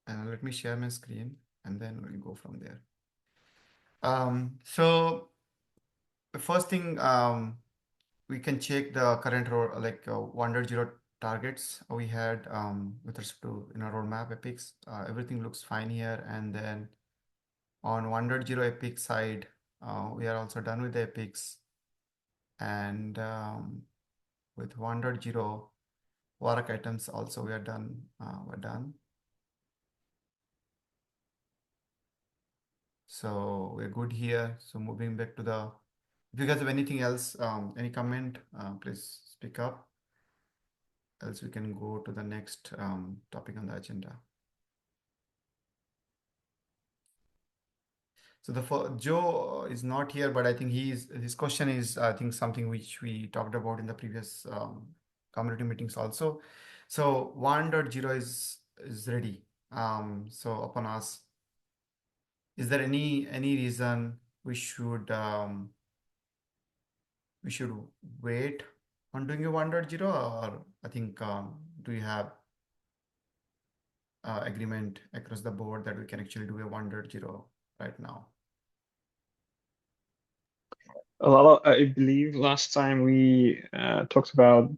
And let me share my screen and then we'll go from there. So the first thing, we can check the current road, like 1.0 targets we had with respect to roadmap epics. Everything looks fine here. And then on 1.0 epic side, we are also done with the epics. And with 1.0 work items also we are done. We're done. So we're good here. So moving back to the, if you guys have anything else, any comment, please speak up. Else we can go to the next topic on the agenda. So Joe is not here, but I think his question is, I think, something which we talked about in the previous community meetings also. So 1.0 is ready. So upon us, is there any reason we should wait on doing a 1.0, or I think do you have agreement across the board that we can actually do a 1.0 right now? Well, I believe last time we talked about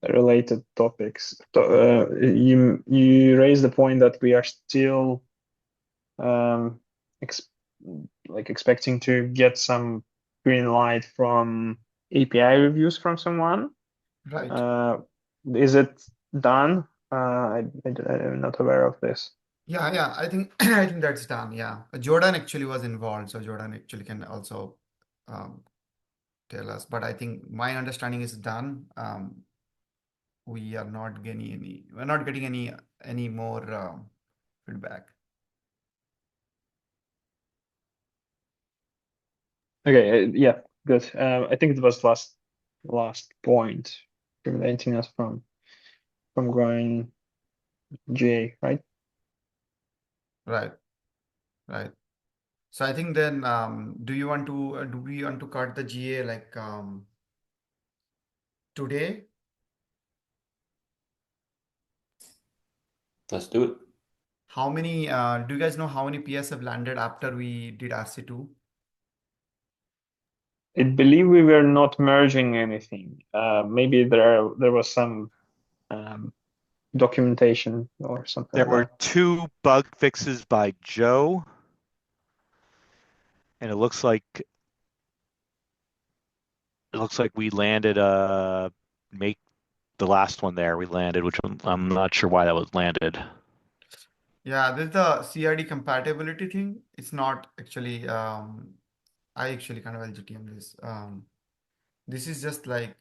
related topics. You raised the point that we are still um, ex expecting to get some green light from API reviews from someone. Right. Is it done? I'm not aware of this. Yeah, I think I think that's done. Yeah, Jordan actually was involved, so Jordan actually can also um, tell us. But I think my understanding is done. We're not getting any more feedback. Okay, yeah, good. I think it was last point preventing us from going GA, right? Right, right. So I think then, do we want to cut the GA like today? Let's do it. How many, do you guys know how many PS have landed after we did RC2? I believe we were not merging anything. Maybe there was some documentation or something There like were that. 2 bug fixes by Joe, and it looks like we landed make the last one there. We landed, which I'm not sure why that was landed. Yeah, this is the CRD compatibility thing. It's not actually, I actually kind of LGTM this. This is just like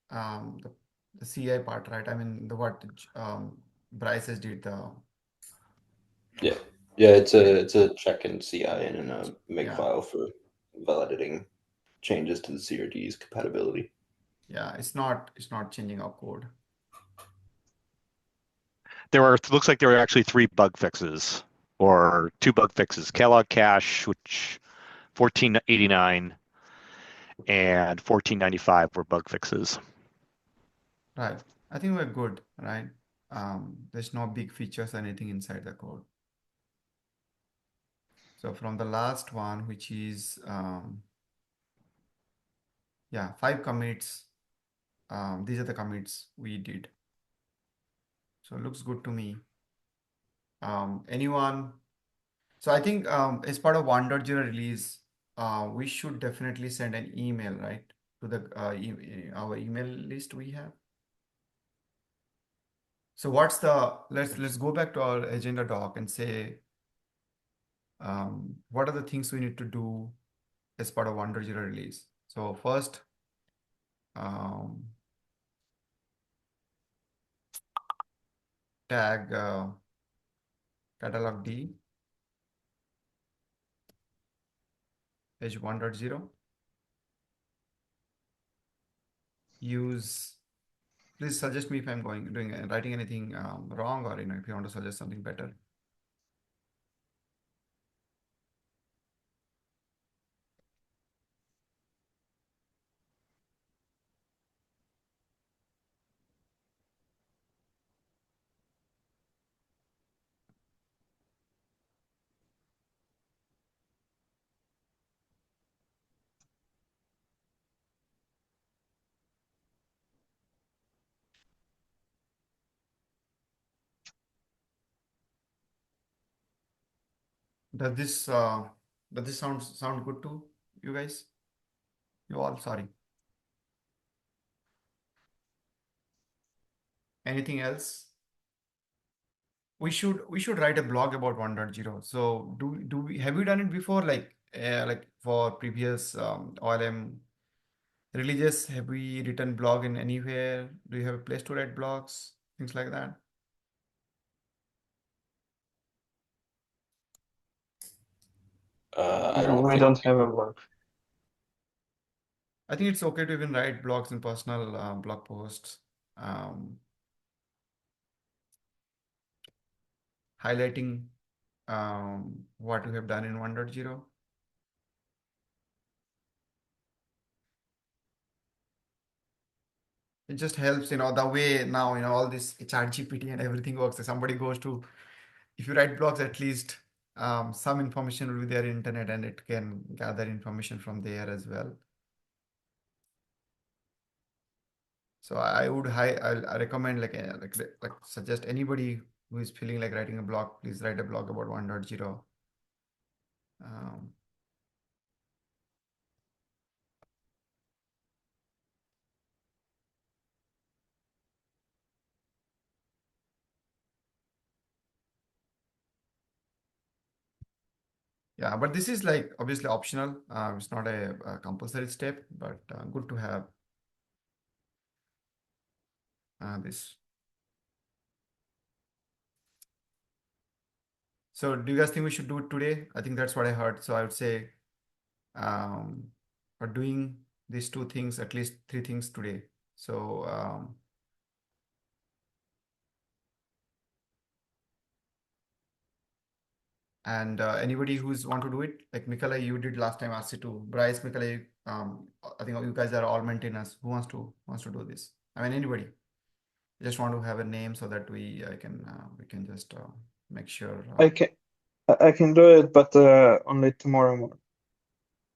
the CI part, right? I mean, the what Bryce has did the, Yeah, yeah. It's a check in CI and a make yeah, file for validating changes to the CRD's compatibility. yeah. It's not changing our code. Looks like there were actually 3 bug fixes, or 2 bug fixes. Kellogg Cache, which 1489 and 1495 were bug fixes. Right. I think we're good, right? There's no big features or anything inside the code. So from the last one, which is yeah, 5 commits. These are the commits we did. So it looks good to me. Anyone? So I think as part of 1.0 release, we should definitely send an email, right, to the our email list we have. So what's the, let's go back to our agenda doc and say what are the things we need to do as part of 1.0 release. So first, tag catalog D page 1.0. Use, please suggest me if I'm writing anything wrong, or if you want to suggest something better. Does this sound good to you guys? You all, sorry. Anything else? We should write a blog about 1.0. So do we have you done it before? Like for previous OLM releases, have we written blog in anywhere? Do you have a place to write blogs? Things like that? I don't We think. don't have a blog. I think it's okay to even write blogs and personal blog posts, um, highlighting what we have done in 1.0. It just helps, the way now, all this ChatGPT and everything works. If somebody goes to, if you write blogs, at least some information will be there in internet and it can gather information from there as well. So I would I recommend like suggest anybody who is feeling like writing a blog, please write a blog about 1.0. Um, yeah, but this is like obviously optional. It's not a compulsory step, but good to have this. So do you guys think we should do it today? I think that's what I heard. So I would say um, we're doing these two things, at least three things today. So and anybody who's want to do it, like Mikala, you did last time, RC2. Bryce, Mikala, I think you guys are all maintainers. Who wants to do this? I mean, anybody. I just want to have a name so that we can just make sure. I can do it, but only tomorrow morning,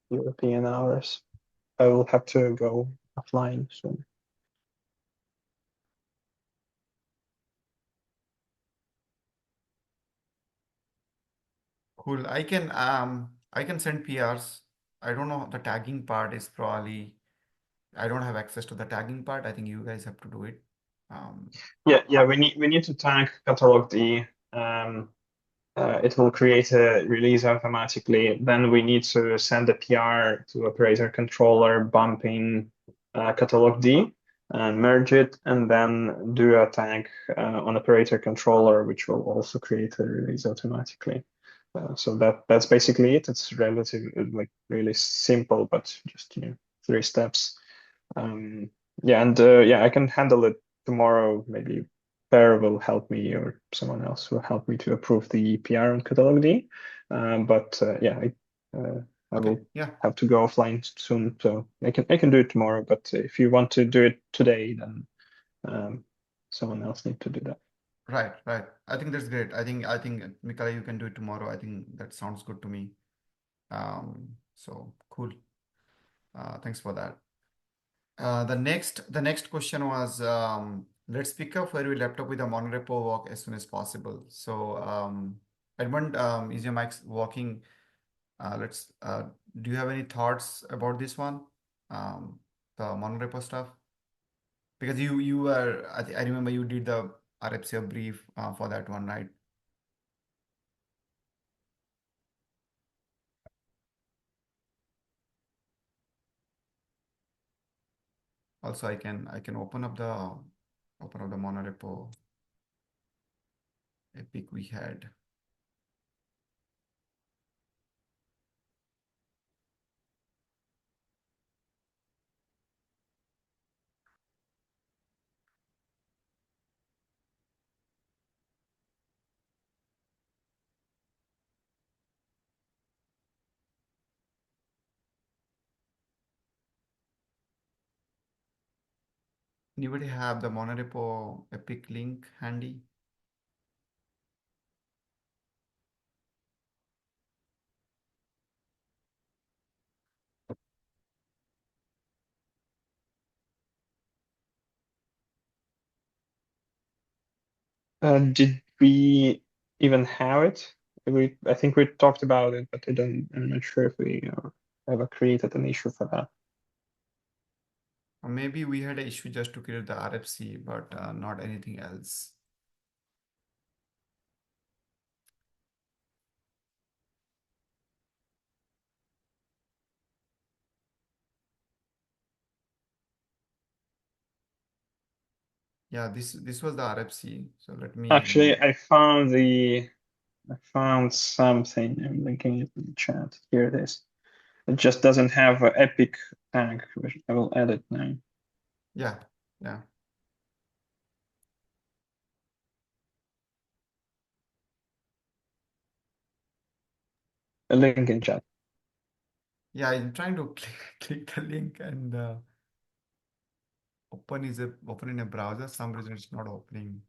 European hours. I will have to go offline soon. Cool. I can send PRs. I don't know, the tagging part is probably, I don't have access to the tagging part. I think you guys have to do it. Um, Yeah. We need to tag catalog D. It will create a release automatically. Then we need to send a PR to operator controller bumping catalog D and merge it, and then do a tag on operator controller, which will also create a release automatically. So that's basically it. It's relatively like really simple, but just three steps. Um, yeah, and yeah, I can handle it tomorrow. Maybe Per will help me, or someone else will help me to approve the PR on Catalog D. But yeah, I okay. will Yeah. have to go offline soon, so I can do it tomorrow. But if you want to do it today, then someone else need to do that. Right. Right. I think that's great. I think Mikala, you can do it tomorrow. I think that sounds good to me. So cool. Thanks for that. The next question was, let's pick up where we left off with the monorepo walk as soon as possible. So Edmund, is your mic working? Let's. Do you have any thoughts about this one? The monorepo stuff? Because you were, I remember you did the RFCO brief for that one, right? Also, I can open up the monorepo epic we had. Anybody have the monorepo epic link handy? Did we even have it? I think we talked about it, but I'm not sure if we ever created an issue for that. Or maybe we had an issue just to create the RFC, but not anything else. Yeah, this was the RFC. So let me Actually, I found something. I'm linking it in the chat. Here it is. It just doesn't have an epic tag, which I will add it now. yeah, yeah. A link in chat. Yeah, I'm trying to click the link and open in a browser. Some reason it's not opening.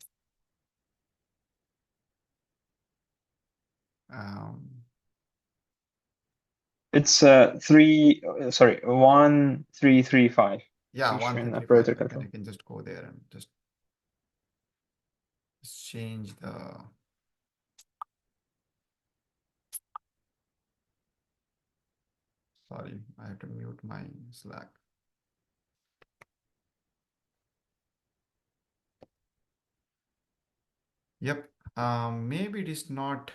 It's 1335. Yeah, Issue 1335. operator I control. can just go there and just change the. Sorry, I have to mute my Slack. Yep. Maybe it is not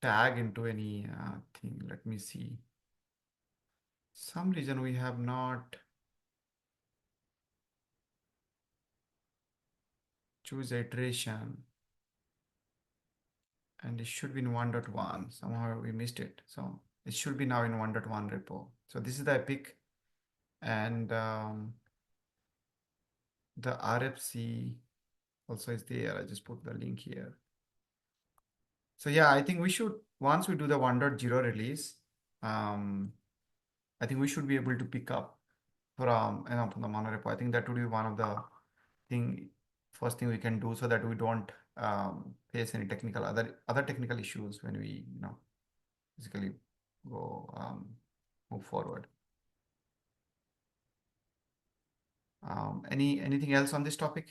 tag into any thing. Let me see. Some reason we have not choose iteration, and it should be in 1.1. Somehow we missed it. So it should be now in 1.1 repo. So this is the epic, and the RFC also is there. I just put the link here. So yeah, I think we should, once we do the 1.0 release, I think we should be able to pick up from the monorepo. I think that would be one of the first thing we can do so that we don't face any other technical issues when we basically go move forward. Anything else on this topic?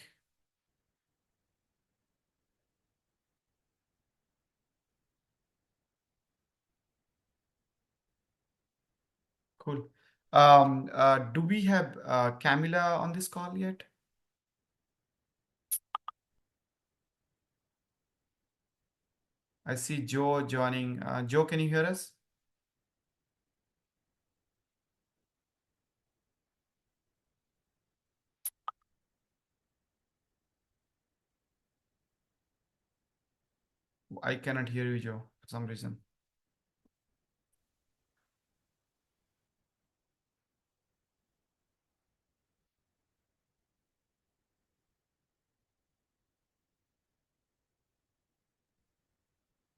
Cool. Do we have Camila on this call yet? I see Joe joining. Joe, can you hear us? I cannot hear you, Joe, for some reason.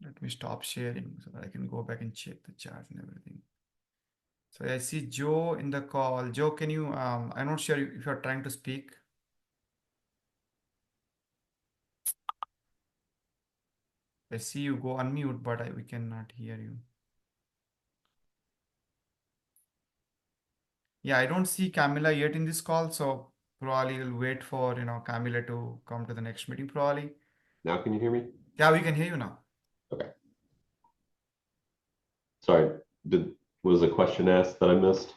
Let me stop sharing so that I can go back and check the chat and everything. So I see Joe in the call. Joe, can you, I'm not sure if you're trying to speak. I see you go unmute, but we cannot hear you. Yeah, I don't see Camila yet in this call, so probably we'll wait for Camila to come to the next meeting probably. Now can you hear me? Yeah, we can hear you now. Okay. Sorry, was a question asked that I missed?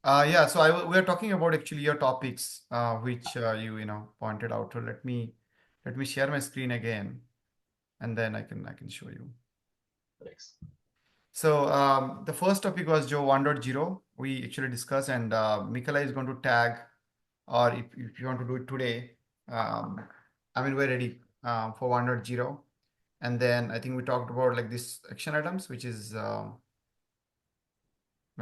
Yeah, so we are talking about actually your topics, which you pointed out. So let me share my screen again, and then I can show you. Thanks. So the first topic was Joe 1.0. We actually discussed, and Mikola is going to tag, or if you want to do it today, I mean we're ready for 1.0. And then I think we talked about like this action items, which is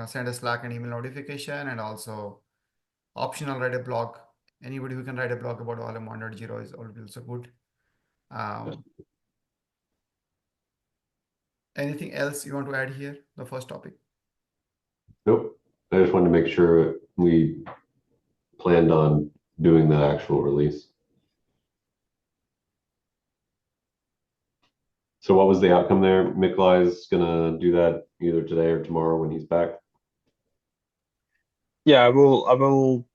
send a Slack and email notification, and also optional write a blog. Anybody who can write a blog about OLM 1.0 is also good. Anything else you want to add here? The first topic. Nope. I just wanted to make sure we planned on doing the actual release. So what was the outcome there? Mikolai's gonna do that either today or tomorrow when he's back. Yeah, I will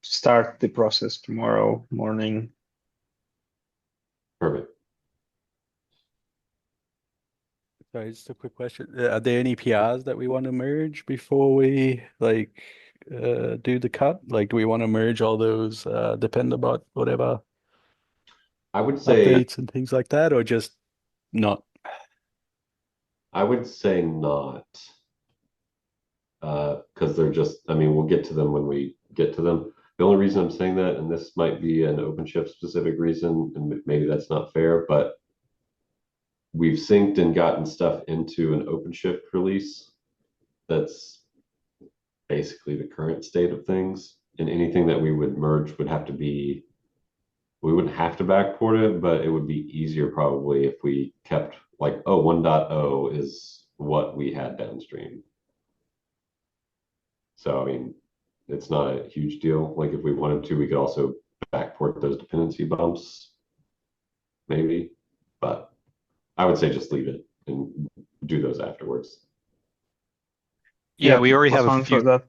start the process tomorrow morning. Perfect. Sorry, just a quick question. Are there any PRs that we want to merge before we do the cut? Like, do we want to merge all those Dependabot whatever I would say updates and things like that, or just not? not. Because they're just, I mean, we'll get to them when we get to them. The only reason I'm saying that, and this might be an OpenShift specific reason, and maybe that's not fair, but we've synced and gotten stuff into an OpenShift release that's basically the current state of things. And anything that we would merge would have to be, we wouldn't have to backport it, but it would be easier probably if we kept like, oh, 1.0 is what we had downstream. So, I mean, it's not a huge deal. Like if we wanted to, we could also backport those dependency bumps, maybe, but I would say just leave it and do those afterwards. Yeah, we already have plus a one for few. that.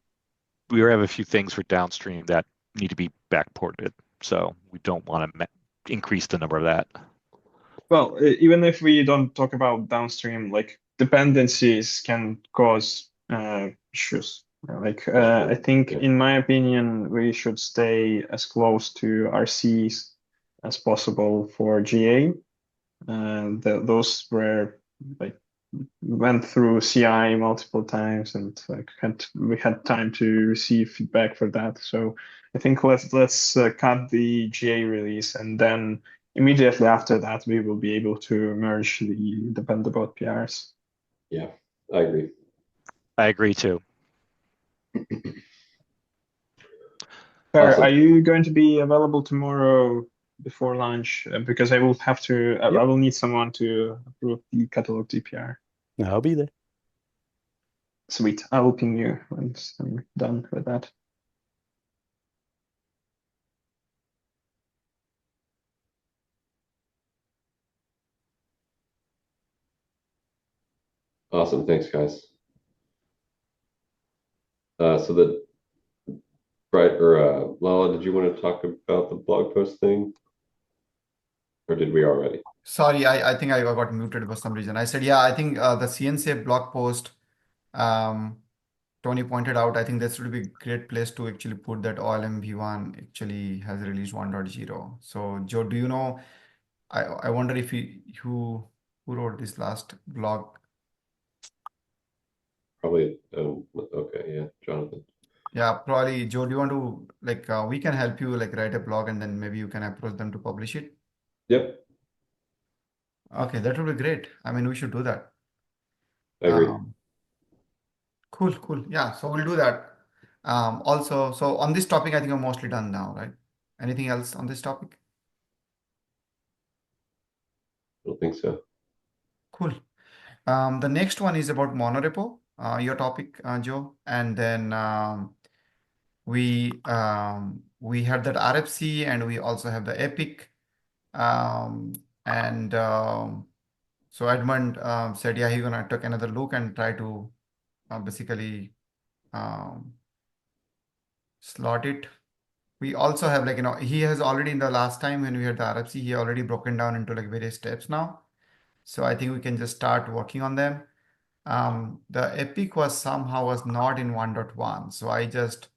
We already have a few things for downstream that need to be backported, so we don't want to increase the number of that. Well, even if we don't talk about downstream, like dependencies can cause issues. I think, Yeah. in my opinion, we should stay as close to RCs as possible for GA. Those were like went through CI multiple times, and like we had time to receive feedback for that. So I think let's cut the GA release, and then immediately after that we will be able to merge the Dependabot PRs. Yeah, I agree. I agree too. Per, Awesome. are you going to be available tomorrow before lunch? Because I will have to. I will need someone to approve the catalog DPR. I'll be there. Sweet. I will ping you once I'm done with that. Awesome. Thanks, guys. So Lala, did you want to talk about the blog post thing? Or did we already? Sorry, I think I got muted for some reason. I said, yeah, I think the CNCF blog post, Tony pointed out, I think this would be a great place to actually put that OLM V1 actually has released 1.0. So, Joe, do you know, I wonder if who wrote this last blog? Probably, okay, yeah, Jonathan. Yeah, probably, Joe, do you want to, like, we can help you, like, write a blog and then maybe you can approach them to publish it? Yep, Okay, that would be great. I mean, we should do that. I agree. Cool. Yeah, so we'll do that. Also, so on this topic, I think I'm mostly done now, right? Anything else on this topic? I don't think so. Cool. The next one is about monorepo, your topic, Joe. And then we had that RFC and we also have the Epic. And so Edmund said, yeah, he's gonna take another look and try to basically slot it. We also have like, he has already in the last time when we had the RFC, he already broken down into like various steps now. So I think we can just start working on them. The epic was not in 1.1. So I just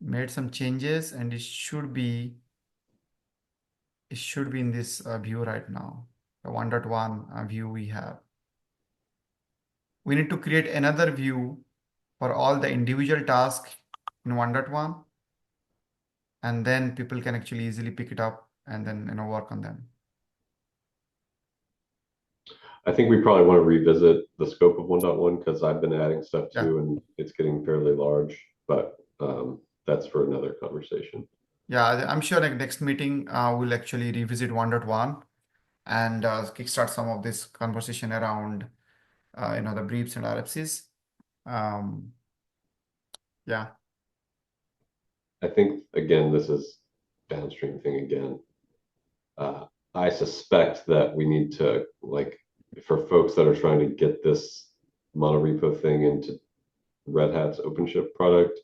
made some changes and it should be in this view right now. The 1.1 view we have. We need to create another view for all the individual tasks in 1.1. And then people can actually easily pick it up and then work on them. I think we probably want to revisit the scope of 1.1 because I've been adding stuff Yeah. too, and it's getting fairly large, but that's for another conversation. Yeah, I'm sure like next meeting we'll actually revisit 1.1 and kickstart some of this conversation around the briefs and RFCs. Yeah. I think, again, this is downstream thing again. I suspect that we need to, like, for folks that are trying to get this monorepo thing into Red Hat's OpenShift product,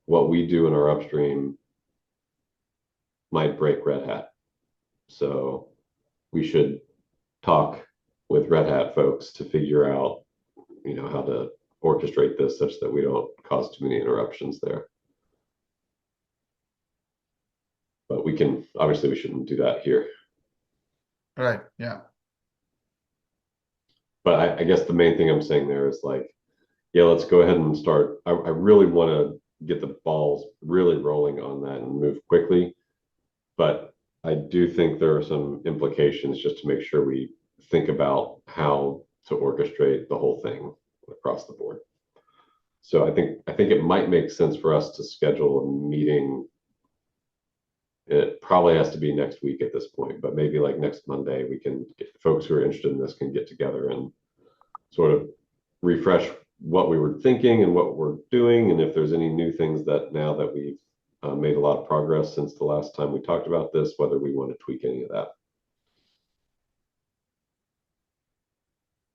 what we do in our upstream might break Red Hat. So we should talk with Red Hat folks to figure out, how to orchestrate this such that we don't cause too many interruptions there. But we shouldn't do that here. Right. Yeah. But I guess the main thing I'm saying there is like, yeah, let's go ahead and start. I really want to get the balls really rolling on that and move quickly. But I do think there are some implications just to make sure we think about how to orchestrate the whole thing across the board. So I think it might make sense for us to schedule a meeting. It probably has to be next week at this point, but maybe like next Monday, we can get folks who are interested in this can get together and sort of refresh what we were thinking and what we're doing. And if there's any new things that now that we've made a lot of progress since the last time we talked about this, whether we want to tweak any of that.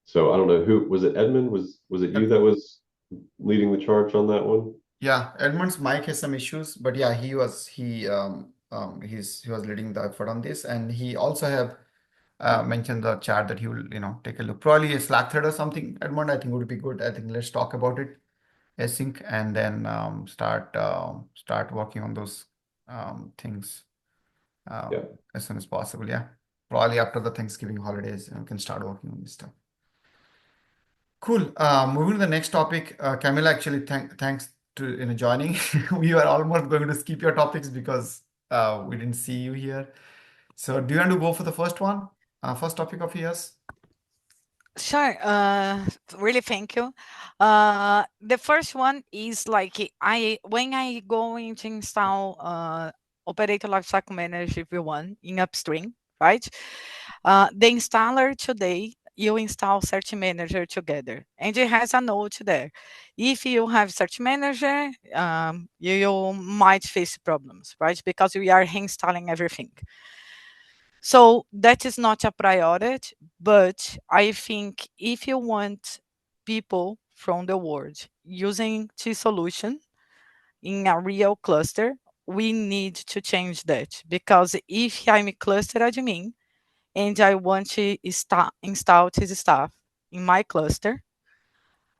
So I don't know who was it. Edmund, was it you that was leading the charge on that one? Yeah, Edmund's mic has some issues, but yeah, he was leading the effort on this, and he also have mentioned the chat that he will take a look, probably a Slack thread or something. Edmund, I think would be good. I think let's talk about it async and then start working on those things Yeah. as soon as possible. Yeah, probably after the Thanksgiving holidays, we can start working on this stuff. Cool. Moving to the next topic, Camilla, actually, thanks to joining. We were almost going to skip your topics because we didn't see you here. So, do you want to go for the first one? First topic of yours? Sure. Really, thank you. The first one is like when I going to install Operator Lifecycle Manager V1 in upstream, right? The installer today, you install Search Manager together, and it has a note there. If you have Search Manager, you might face problems, right? Because we are reinstalling everything. So that is not a priority, but I think if you want people from the world using T solution in a real cluster, we need to change that, because if I'm a cluster admin and I want to install this stuff in my cluster,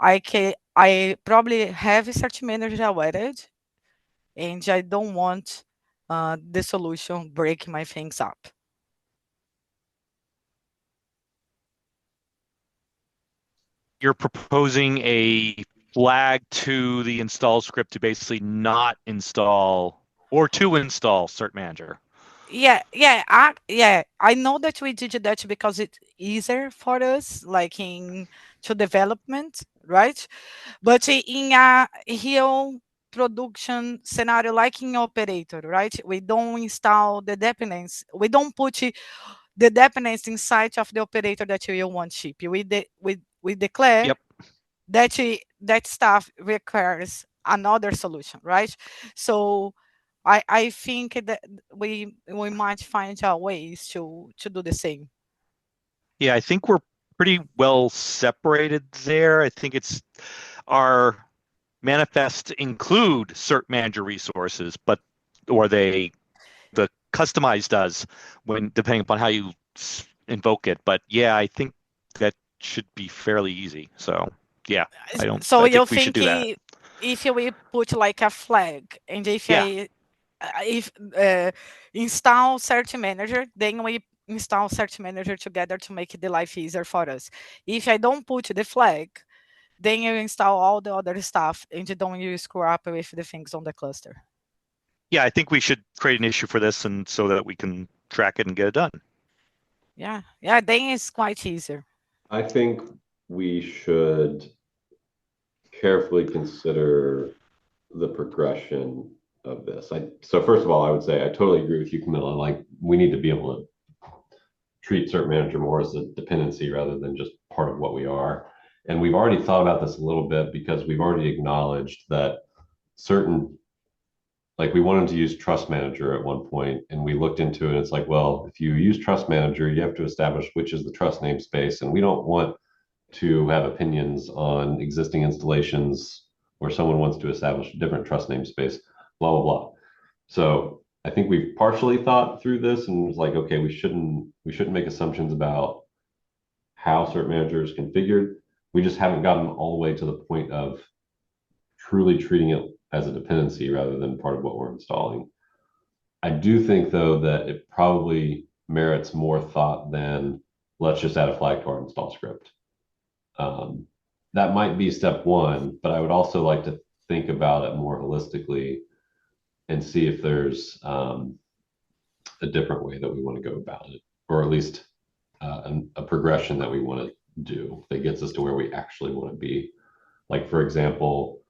I probably have a search manager already, and I don't want the solution break my things up. You're proposing a flag to the install script to basically not install or to install Cert Manager. Yeah, I know that we did that because it's easier for us, like to development, right? But in a real production scenario, like in operator, right? We don't install the dependency. We don't put the dependency inside of the operator that we want ship. We declare Yep. that stuff requires another solution, right? So I think that we might find our ways to do the same. Yeah, I think we're pretty well separated there. I think it's our manifests include Cert Manager resources, or the customized does when depending upon how you invoke it. But yeah, I think that should be fairly easy. So yeah, So I you think we should do that. if we put like a flag, and if install Search Manager, then we install Search Manager together to make the life easier for us. If I don't put the flag, then you install all the other stuff, and don't you screw up with the things on the cluster. Yeah, I think we should create an issue for this, and so that we can track it and get it done. Yeah, then it's quite easier. I think we should carefully consider the progression of this. So first of all, I would say I totally agree with you, Camilla. Like, we need to be able to treat Cert Manager more as a dependency rather than just part of what we are. And we've already thought about this a little bit because we've already acknowledged that like we wanted to use Trust Manager at one point, and we looked into it. And it's like, well, if you use Trust Manager, you have to establish which is the trust namespace, and we don't want to have opinions on existing installations where someone wants to establish a different trust namespace, blah, blah, blah. So I think we've partially thought through this and was like, okay, we shouldn't make assumptions about how Cert Manager is configured. We just haven't gotten all the way to the point of truly treating it as a dependency rather than part of what we're installing. I do think, though, that it probably merits more thought than let's just add a flag to our install script. That might be step one, but I would also like to think about it more holistically and see if there's a different way that we want to go about it, or at least a progression that we want to do that gets us to where we actually want to be. Like, for example,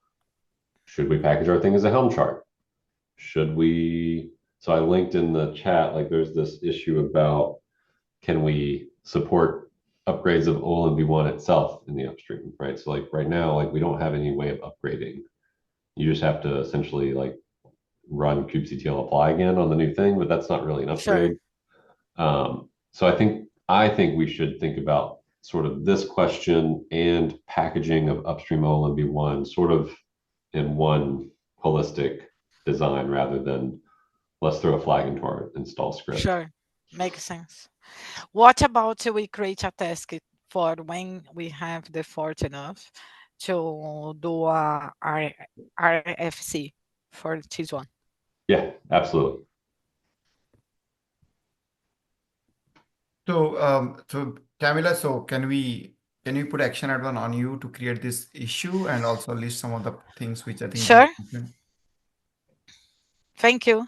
should we package our thing as a Helm chart? Should we? So I linked in the chat, like there's this issue about can we support upgrades of OLMV1 itself in the upstream, right? So like right now, like we don't have any way of upgrading. You just have to essentially like run kubectl apply again on the new thing, but that's not really an upgrade. Sure. So I think we should think about sort of this question and packaging of upstream OLMV1 sort of in one holistic design rather than let's throw a flag into our install script. Sure, makes sense. What about we create a task for when we have the fort enough to do a RFC for this one? Yeah, absolutely. So Camila, so can you put action item on you to create this issue and also list some of the things which I think you Sure. mentioned? Thank you.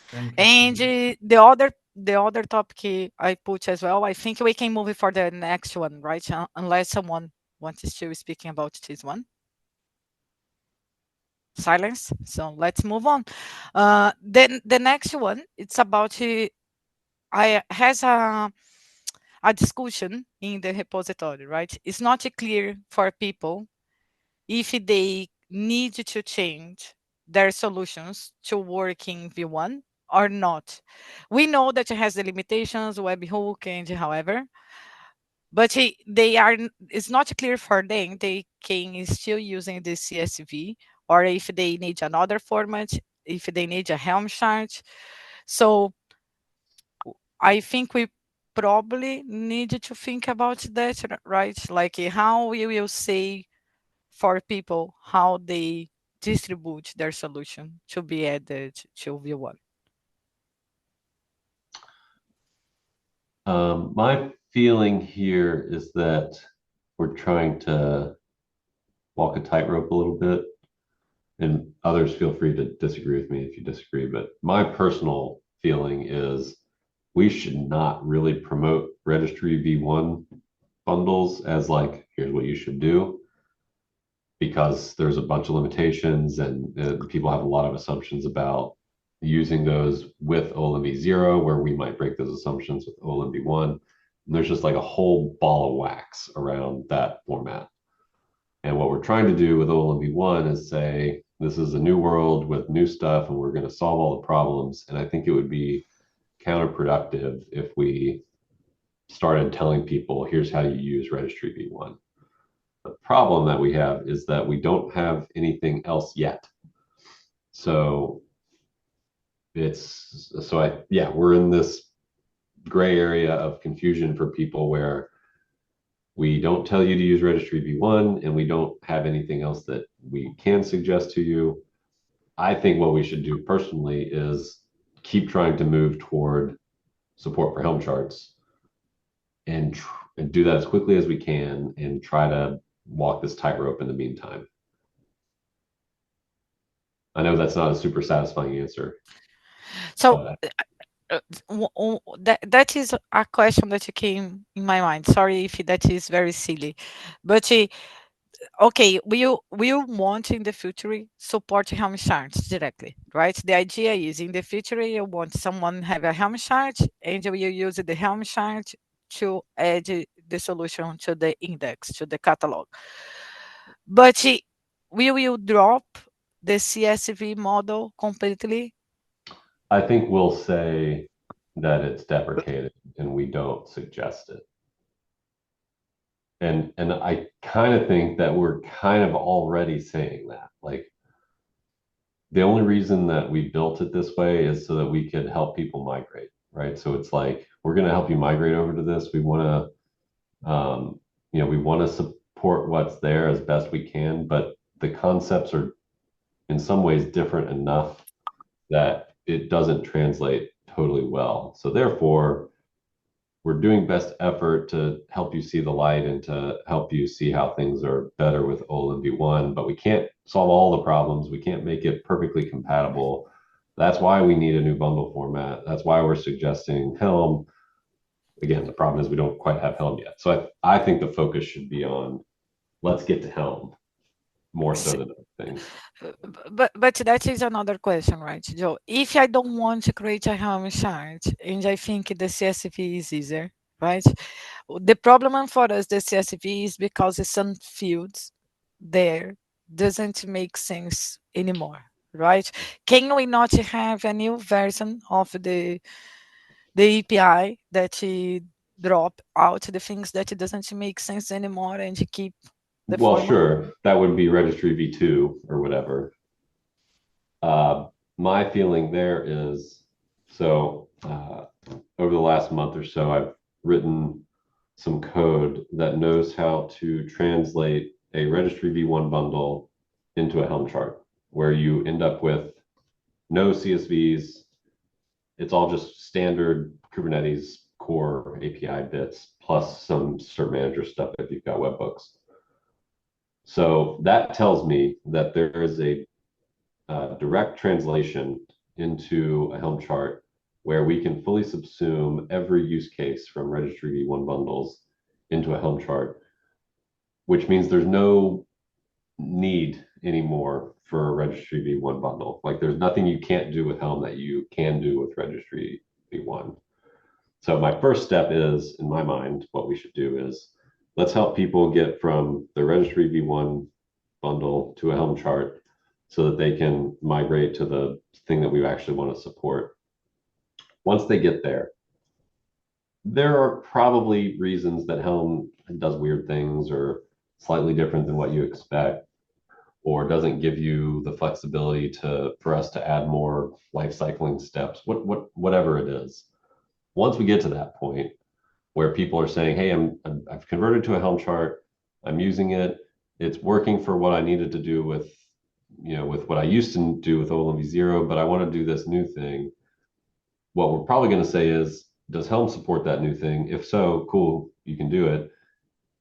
Thank you. And the other topic I put as well, I think we can move for the next one, right? Unless someone wants to speaking about this one. Silence. So let's move on. Then the next one, it's about I has a discussion in the repository, right? It's not clear for people if they need to change their solutions to work in V1 or not. We know that it has the limitations, webhook, and however, but it's not clear for them they can still using the CSV or if they need another format, if they need a Helm chart. So I think we probably need to think about that, right? Like how we will say for people how they distribute their solution to be added to V1. My feeling here is that we're trying to walk a tightrope a little bit, and others feel free to disagree with me if you disagree. But my personal feeling is we should not really promote registry V1 bundles as like, here's what you should do, because there's a bunch of limitations and people have a lot of assumptions about using those with OLMV0, where we might break those assumptions with OLMV1. And there's just like a whole ball of wax around that format. And what we're trying to do with OLMV1 is say, this is a new world with new stuff, and we're going to solve all the problems. And I think it would be counterproductive if we started telling people, here's how you use registry V1. The problem that we have is that we don't have anything else yet. So we're in this gray area of confusion for people where we don't tell you to use registry V1 and we don't have anything else that we can suggest to you. I think what we should do personally is keep trying to move toward support for Helm charts and do that as quickly as we can and try to walk this tightrope in the meantime. I know that's not a super satisfying answer. So that is a question that came in my mind. Sorry if that is very silly, but okay, we want in the future support Helm charts directly, right? The idea is in the future you want someone have a Helm chart and you use the Helm chart to add the solution to the index, to the catalog. But we will drop the CSV model completely. I think we'll say that it's deprecated and we don't suggest it. And I kind of think that we're kind of already saying that. Like, the only reason that we built it this way is so that we could help people migrate, right? So it's like, we're going to help you migrate over to this. We want to You know, we want to support what's there as best we can, but the concepts are in some ways different enough that it doesn't translate totally well. So therefore, we're doing best effort to help you see the light and to help you see how things are better with OLM v1, but we can't solve all the problems. We can't make it perfectly compatible. That's why we need a new bundle format. That's why we're suggesting Helm. Again, the problem is we don't quite have Helm yet. So I think the focus should be on let's get to Helm more so than other things. But that is another question, right, Joe? If I don't want to create a Helm chart and I think the CSV is easier, right? The problem for us, the CSV, is because some fields there doesn't make sense anymore, right? Can we not have a new version of the API that drop out the things that doesn't make sense anymore and keep the Well, format? sure, that would be registry v2 or whatever. My feeling there is so over the last month or so, I've written some code that knows how to translate a registry v1 bundle into a Helm chart where you end up with no CSVs. It's all just standard Kubernetes core API bits plus some cert manager stuff if you've got webhooks. So that tells me that there is a direct translation into a Helm chart where we can fully subsume every use case from registry v1 bundles into a Helm chart, which means there's no need anymore for a registry v1 bundle. Like there's nothing you can't do with Helm that you can do with registry v1. So my first step is, in my mind, what we should do is let's help people get from the registry v1 bundle to a Helm chart so that they can migrate to the thing that we actually want to support. Once they get there, there are probably reasons that Helm does weird things or slightly different than what you expect, or doesn't give you the flexibility for us to add more life cycling steps, whatever it is. Once we get to that point where people are saying, hey, I've converted to a Helm chart, I'm using it, it's working for what I needed to do with what I used to do with OLM v0, but I want to do this new thing. What we're probably going to say is, does Helm support that new thing? If so, cool, you can do it.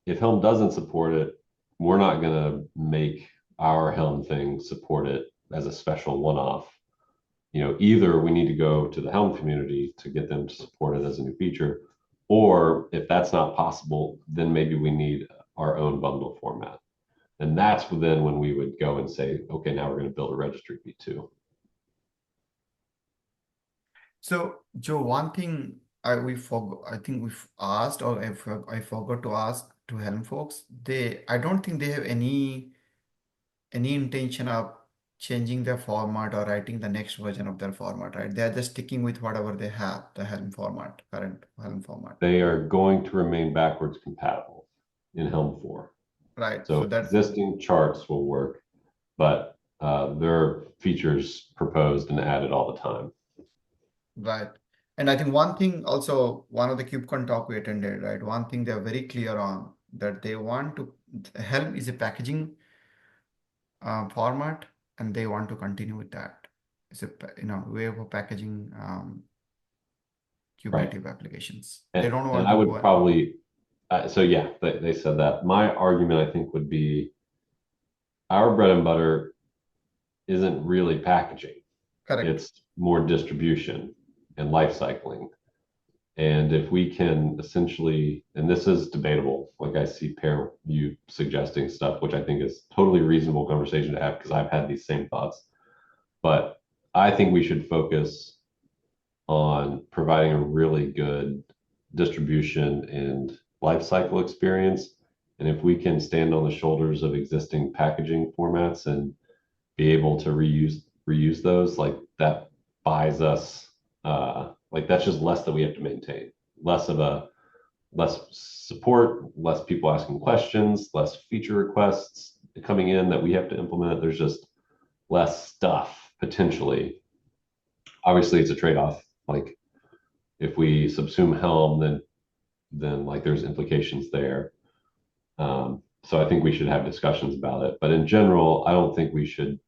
If Helm doesn't support it, we're not going to make our Helm thing support it as a special one-off. Either we need to go to the Helm community to get them to support it as a new feature, or if that's not possible, then maybe we need our own bundle format. And that's then when we would go and say, okay, now we're going to build a registry v2. So, Joe, one thing I think we've asked, or I forgot to ask to Helm folks. I don't think they have any intention of changing their format or writing the next version of their format, right? They're just sticking with whatever they have, the Helm format, current Helm format. They are going to remain backwards compatible in Helm 4. Right. So that's existing charts will work, but there are features proposed and added all the time. right. And I think one thing also, one of the KubeCon talk we attended, right? One thing they're very clear on that they want to, Helm is a packaging format, and they want to continue with that. It's a way of packaging Right. Kube applications. And, They don't and want I to would go. probably, so yeah, they said that. My argument, I think, would be our bread and butter isn't really packaging. Correct. It's more distribution and life cycling. And if we can essentially, and this is debatable, like I see you suggesting stuff, which I think is totally reasonable conversation to have because I've had these same thoughts. But I think we should focus on providing a really good distribution and life cycle experience. And if we can stand on the shoulders of existing packaging formats and be able to reuse those, like that buys us like that's just less that we have to maintain, less support, less people asking questions, less feature requests coming in that we have to implement. There's just less stuff potentially. Obviously it's a trade-off. Like if we subsume Helm, then then like there's implications there. So I think we should have discussions about it. But in general, I don't think we should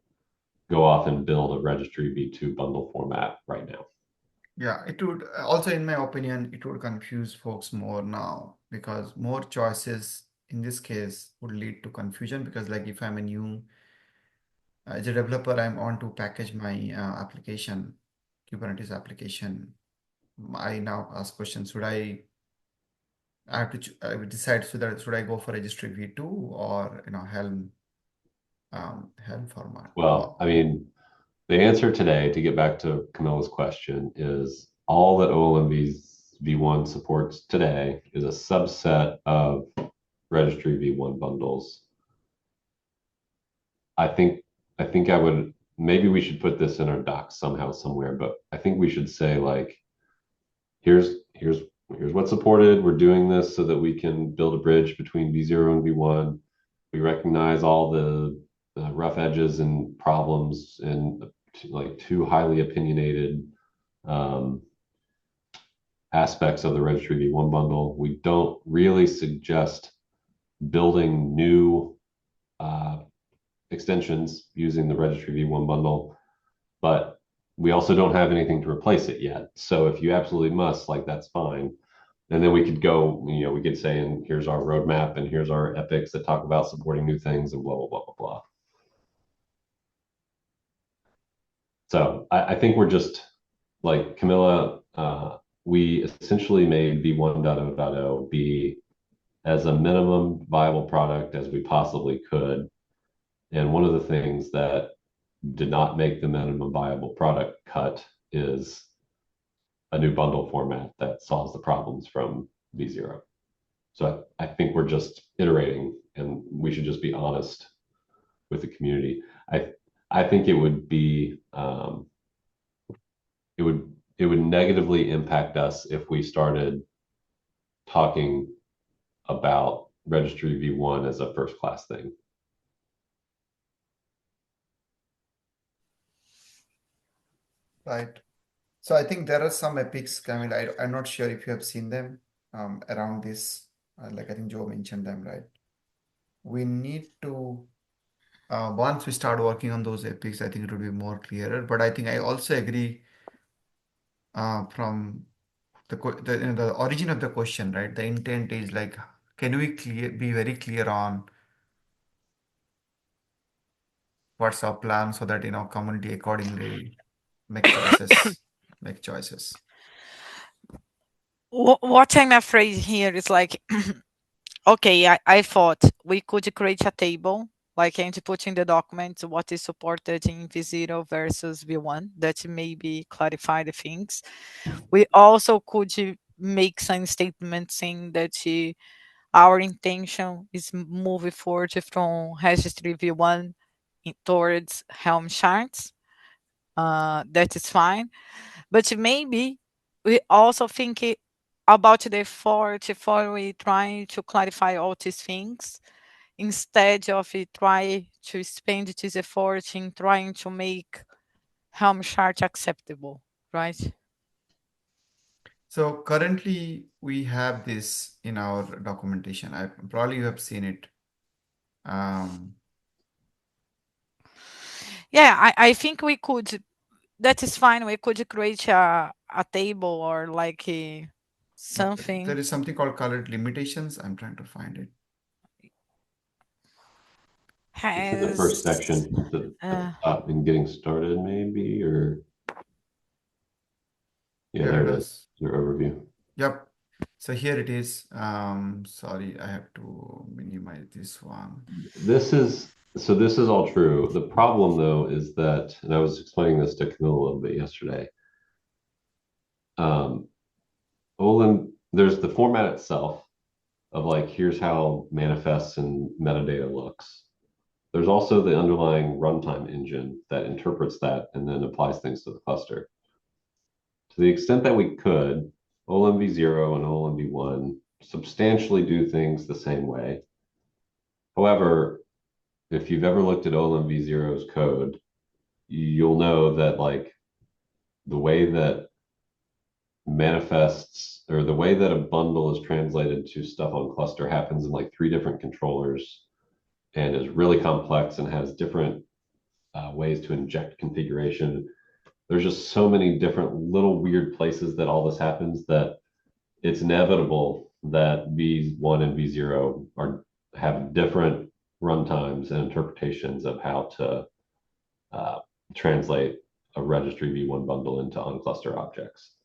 go off and build a registry v2 bundle format right now. Yeah, it would also, in my opinion, it would confuse folks more now because more choices in this case would lead to confusion because like if I'm a new as a developer, I'm on to package my application, Kubernetes application. I now ask questions, I have to I would decide whether should I go for registry v2 or Helm format. Well, I mean, the answer today, to get back to Camilla's question, is all that OLM v1 supports today is a subset of registry v1 bundles. I think I would maybe we should put this in our docs somehow somewhere, but I think we should say like here's what's supported. We're doing this so that we can build a bridge between v0 and v1. We recognize all the rough edges and problems and like two highly opinionated aspects of the registry v1 bundle. We don't really suggest building new extensions using the registry v1 bundle, but we also don't have anything to replace it yet. So if you absolutely must, like that's fine. And then we could go, we could say, and here's our roadmap and here's our epics that talk about supporting new things and blah, blah, blah, blah, blah. So I think we're just like Camilla, we essentially made v1.0.0 be as a minimum viable product as we possibly could. And one of the things that did not make the minimum viable product cut is a new bundle format that solves the problems from v0. So I think we're just iterating, and we should just be honest with the community. I think it would be it would negatively impact us if we started talking about registry v1 as a first class thing. Right. So I think there are some epics, Camille. I'm not sure if you have seen them around this. Like I think Joe mentioned them, right? We need to once we start working on those epics, I think it would be more clearer. But I think I also agree from the origin of the question, right? The intent is like, can we be very clear on what's our plan so that community accordingly make choices. What I'm afraid here is like, okay, I thought we could create a table, like and put in the document what is supported in v0 versus v1, that maybe clarify the things. We also could make some statements saying that our intention is moving forward from registry v1 towards Helm charts. That is fine. But maybe we also think about the effort before we try to clarify all these things, instead of try to spend this effort in trying to make Helm chart acceptable, right? So currently we have this in our documentation. Probably you have seen it. Yeah, I think we could. That is fine. We could create a table or like something. There is something called colored limitations. I'm trying to find it. It's in the first section at the top in getting started, maybe, or yeah, there it is. Your overview. Yep. So here it is. Sorry, I have to minimize this one. This is all true. The problem though is that, and I was explaining this to Camille a little bit yesterday. OLM, there's the format itself of like, here's how manifests and metadata looks. There's also the underlying runtime engine that interprets that and then applies things to the cluster. To the extent that we could, OLM v0 and OLM v1 substantially do things the same way. However, if you've ever looked at OLM v0's code, you'll know that like the way that manifests, or the way that a bundle is translated to stuff on cluster happens in like 3 different controllers and is really complex and has different ways to inject configuration. There's just so many different little weird places that all this happens that it's inevitable that V1 and V0 have different runtimes and interpretations of how to translate a registry V1 bundle into on-cluster objects.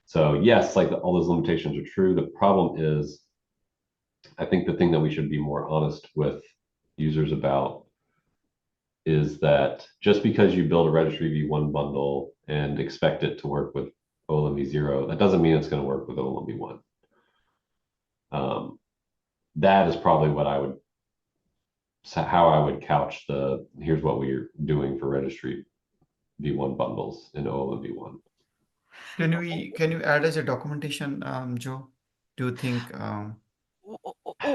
So yes, like all those limitations are true. The problem is, I think the thing that we should be more honest with users about is that just because you build a registry V1 bundle and expect it to work with OLM V0, that doesn't mean it's going to work with OLM V1. That is probably how I would couch here's what we're doing for registry V1 bundles in OLM V1. Can you add as a documentation, Joe? Do you think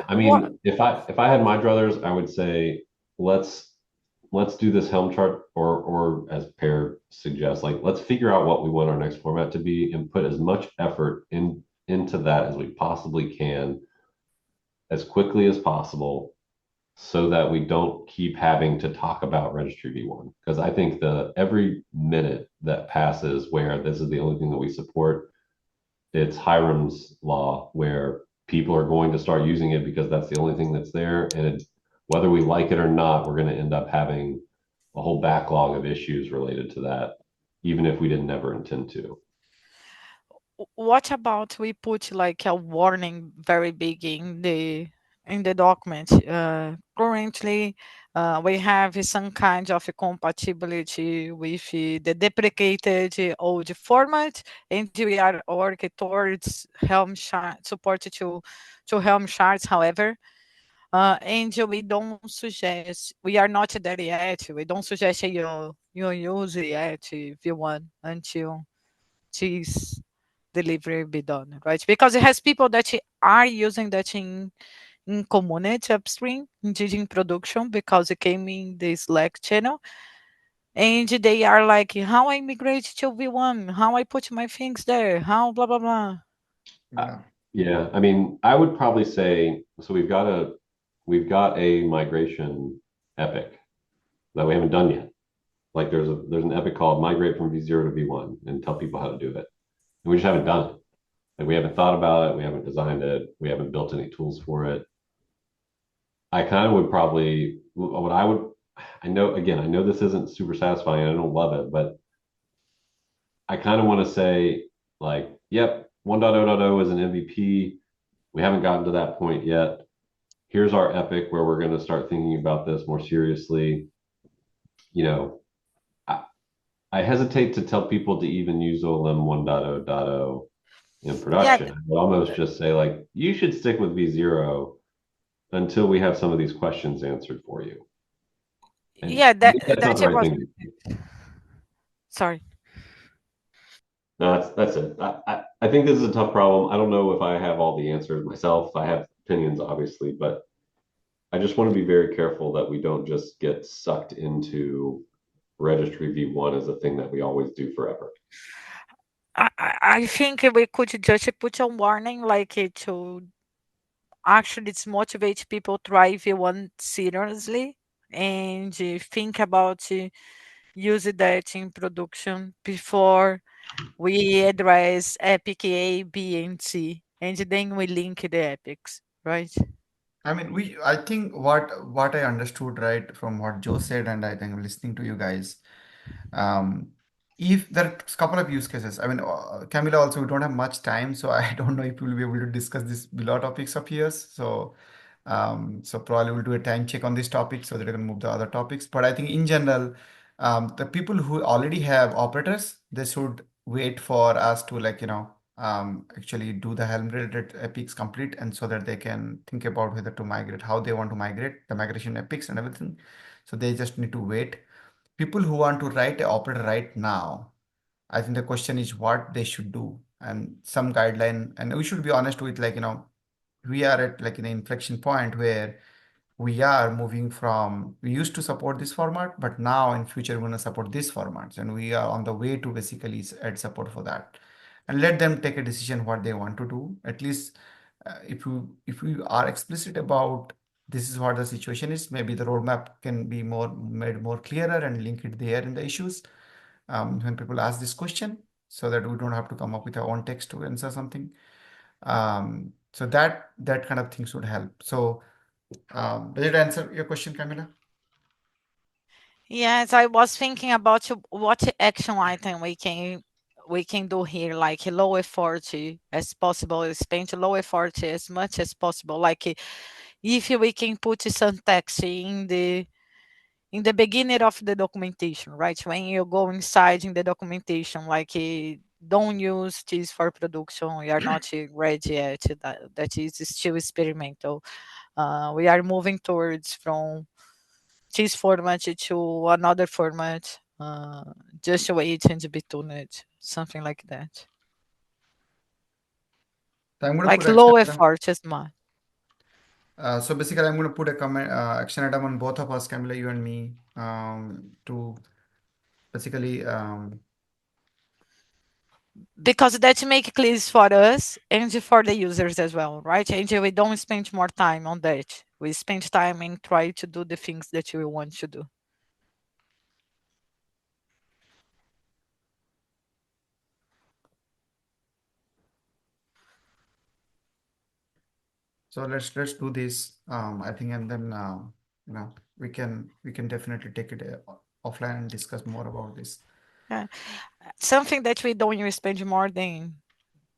I mean, if I had my druthers, I would say let's do this Helm chart, or as Pear suggests, like let's figure out what we want our next format to be and put as much effort into that as we possibly can as quickly as possible, so that we don't keep having to talk about registry V1. Because I think every minute that passes where this is the only thing that we support, it's Hiram's law, where people are going to start using it because that's the only thing that's there. And whether we like it or not, we're going to end up having a whole backlog of issues related to that, even if we didn't never intend to. What about we put like a warning very big in the document? Currently, we have some kind of compatibility with the deprecated old format, and we are working towards Helm chart support to Helm charts. However, and we don't suggest, we are not there yet. We don't suggest you use yet V1 until this delivery be done, right? Because it has people that are using that in community upstream, indeed in production, because it came in the Slack channel. And they are like, how I migrate to V1, how I put my things there, how blah, blah, blah. Yeah, I mean, I would probably say, so we've got a migration epic that we haven't done yet. Like there's an epic called migrate from V0 to V1 and tell people how to do it. And we just haven't done it. Like we haven't thought about it, we haven't designed it, we haven't built any tools for it. I kind of would probably, I know this isn't super satisfying, I don't love it, but I kind of want to say like, yep, 1.0.0 is an MVP. We haven't gotten to that point yet. Here's our epic where we're going to start thinking about this more seriously. You know, I hesitate to tell people to even use OLM 1.0.0 in production. Yeah. I would almost just say like, you should stick with V0 until we have some of these questions answered for you. And Yeah, that's not that the right was. thing to do. Sorry. No, that's it. I think this is a tough problem. I don't know if I have all the answers myself. I have opinions, obviously, but I just want to be very careful that we don't just get sucked into registry V1 as a thing that we always do forever. I think we could just put a warning like to actually motivate people to try V1 seriously and think about use that in production before we address epic A, B, and C, and then we link the epics, right? I mean, I think what I understood right from what Joe said, and I think listening to you guys, um, if there are a couple of use cases. I mean, Camila, also we don't have much time, so I don't know if we'll be able to discuss this below topics of yours. So probably we'll do a time check on this topic so that we can move to other topics. But I think in general, the people who already have operators, they should wait for us to actually do the Helm related epics complete, and so that they can think about whether to migrate, how they want to migrate the migration epics and everything. So they just need to wait. People who want to write an operator right now, I think the question is what they should do and some guideline. And we should be honest with we are at like an inflection point where we are moving from, we used to support this format, but now in future we're going to support these formats, and we are on the way to basically add support for that. and let them take a decision what they want to do. At least if you are explicit about this is what the situation is, maybe the roadmap can be made more clearer and link it there in the issues when people ask this question, so that we don't have to come up with our own text to answer something. So that kind of things would help. So did it answer your question, Camila? Yes, I was thinking about what action item we can do here, like low effort as possible, spend low effort as much as possible. Like if we can put some text in the beginning of the documentation, right? When you go inside in the documentation, like don't use this for production. We are not ready yet. That is still experimental. We are moving towards from this format to another format. Just wait and be tuned, something like that. So I'm going to Like put low action item. effort as much. So basically, I'm going to put a comment action item on both of us, Camila, you and me, to basically Because that make clear for us and for the users as well, right? And we don't spend more time on that. We spend time in try to do the things that we want to do. so let's do this. I think, and then we can definitely take it offline and discuss more about this. Yeah. Something that we don't even spend more than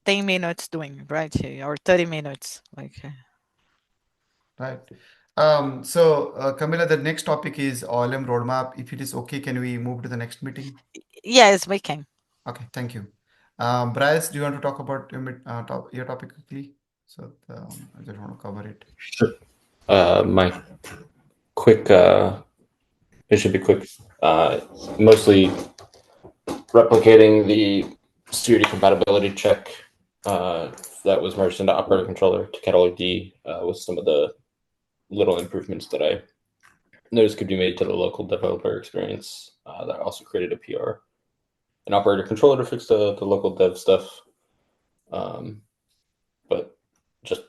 10 minutes doing, right? Or 30 minutes. Like Right. So Camila, the next topic is OLM roadmap. If it is okay, can we move to the next meeting? yes, we can. Okay, thank you. Bryce, do you want to talk about your topic quickly? So I just want to cover it. Sure. My quick, it should be quick. Mostly replicating the security compatibility check that was merged into operator controller to catalog D with some of the little improvements that I noticed could be made to the local developer experience. That also created a PR. An operator controller to fix the local dev stuff. But just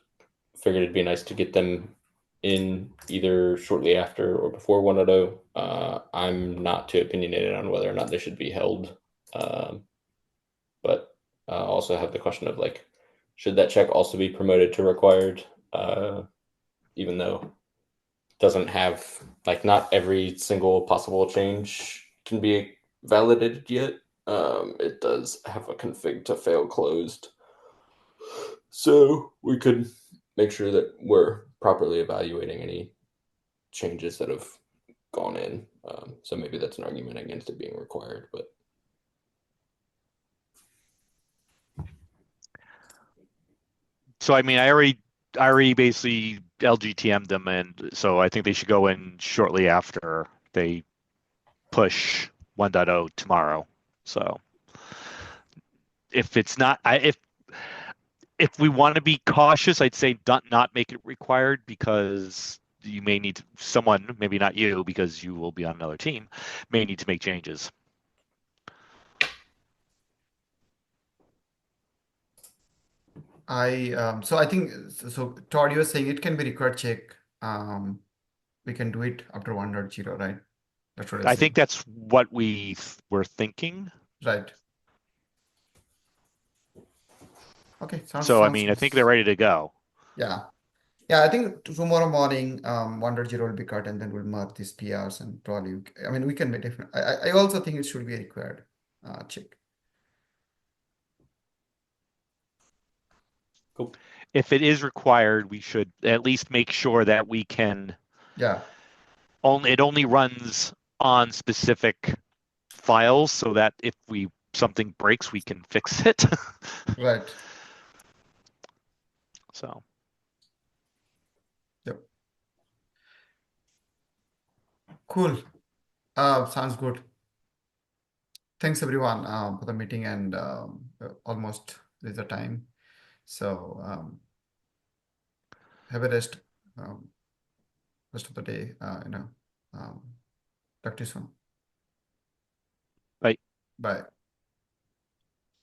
figured it'd be nice to get them in either shortly after or before 1.0. I'm not too opinionated on whether or not they should be held. But also have the question of like, should that check also be promoted to required? Even though it doesn't have, like, not every single possible change can be validated yet. It does have a config to fail closed. So we could make sure that we're properly evaluating any changes that have gone in. So maybe that's an argument against it being required, but So I mean, I already basically LGTM'd them, and so I think they should go in shortly after they push 1.0 tomorrow. So if it's not, if we want to be cautious, I'd say not make it required, because you may need someone, maybe not you, because you will be on another team, may need to make changes. So I think so. Todd, you're saying it can be required check. We can do it after 1.0, right? That's what I think that's what we were thinking. Right. Okay. So I mean, I think they're ready to go. Yeah. Yeah, I think tomorrow morning, 1.0 will be cut, and then we'll mark these PRs, and probably, I mean, we can make different. I also think it should be a required check. cool. If it is required, we should at least make sure that we can. Yeah. It only runs on specific files, so that if something breaks, we can fix it. Right. So. Yep. Cool. Sounds good. Thanks everyone for the meeting, and almost is the time. So have a rest of the day. Talk to you soon. Bye. Bye.